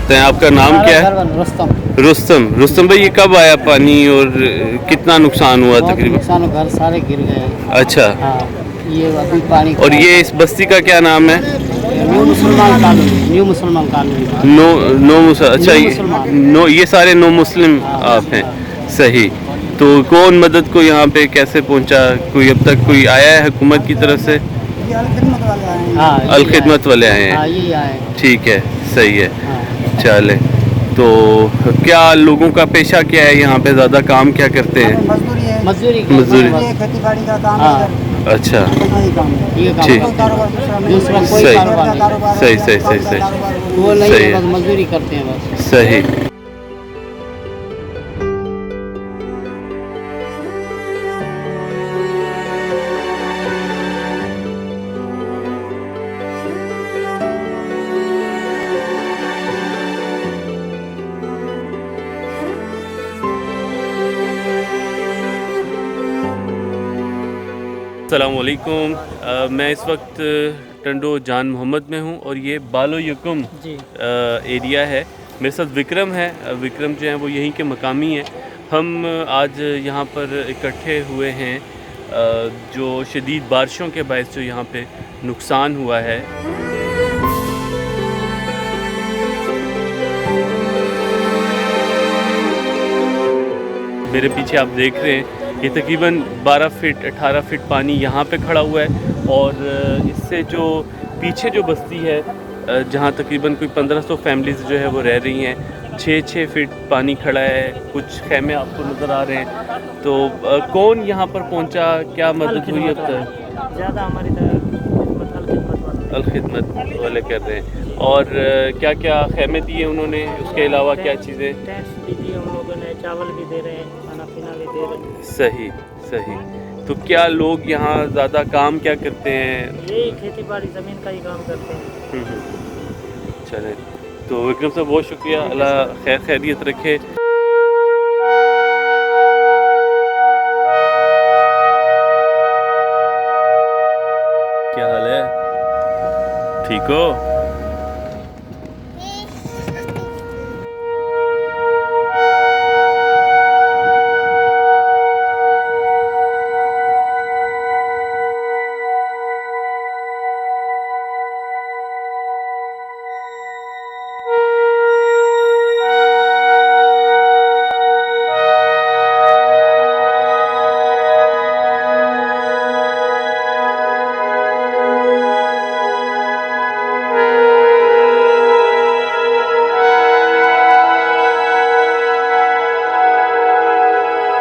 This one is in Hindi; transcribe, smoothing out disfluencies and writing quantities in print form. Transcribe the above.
सकते हैं। आपका नाम क्या है? रुस्तम। रुस्तम। रुस्तम भाई, ये कब आया पानी और कितना नुकसान हुआ बहुत तकरीबन? नुकसान, घर सारे गिर गए। अच्छा। हाँ, ये अभी पानी और खड़ा ये है। इस बस्ती का क्या नाम है? न्यू मुसलमान कॉलोनी, न्यू मुसलमान कॉलोनी। नो नो अच्छा, न्यू मुसलमान। नो, ये सारे नो मुस्लिम हाँ आप हैं? हाँ। सही। तो कौन मदद को यहाँ पे कैसे पहुँचा? कोई अब तक कोई आया है हुकूमत की तरफ से? ये अल खिदमत वाले आए हैं। हाँ, अल यही आए। खिदमत वाले आए हाँ, हैं? यही आए हैं। ठीक है, सही है। हाँ। चले। तो क्या लोगों का पेशा क्या है यहाँ पे? ज़्यादा काम क्या करते हैं? मजदूरी है। मजदूरी मजदूरी। खेती बाड़ी का काम है। अच्छा। यही काम है। ये काम ठीक। है। दूसरा कोई सही। कारोबार नहीं। सही सही सही सही। वो नहीं सही है, है। बस मजदूरी करते हैं बस। सही। अस्सलामुअलैकुम। मैं इस वक्त टंडो जान मोहम्मद में हूँ और ये बालो यकुम जी। एरिया है। मेरे साथ विक्रम है। विक्रम जो है वो यहीं के मकामी हैं। हम आज यहाँ पर इकट्ठे हुए हैं जो शदीद बारिशों के बायस जो यहाँ पे नुकसान हुआ है। मेरे पीछे आप देख रहे हैं, ये तकरीबन 12 फीट 18 फीट पानी यहाँ पे खड़ा हुआ है। और इससे जो पीछे जो बस्ती है जहाँ तकरीबन कोई 1500 फैमिलीज़ जो है वो रह रही हैं, 6-6 फीट पानी खड़ा है। कुछ खेमे आपको नज़र आ रहे हैं। तो कौन यहाँ पर पहुँचा, क्या मदद हुई अब तक? ज़्यादा हमारी तरह अल खिदमत वाले कर रहे हैं। और क्या क्या खेमे दिए उन्होंने, उसके अलावा क्या चीज़ें? टेंट्स भी दिए उन लोगों ने, चावल भी दे रहे हैं, खाना पीना भी दे रहे हैं। सही सही। तो क्या लोग यहाँ ज़्यादा काम क्या करते हैं? यही खेती बाड़ी ज़मीन का ही काम करते हैं। चले। तो विक्रम साहब, बहुत शुक्रिया। अल्लाह खैर खैरियत रखे। क्या हाल है? ठीक हो?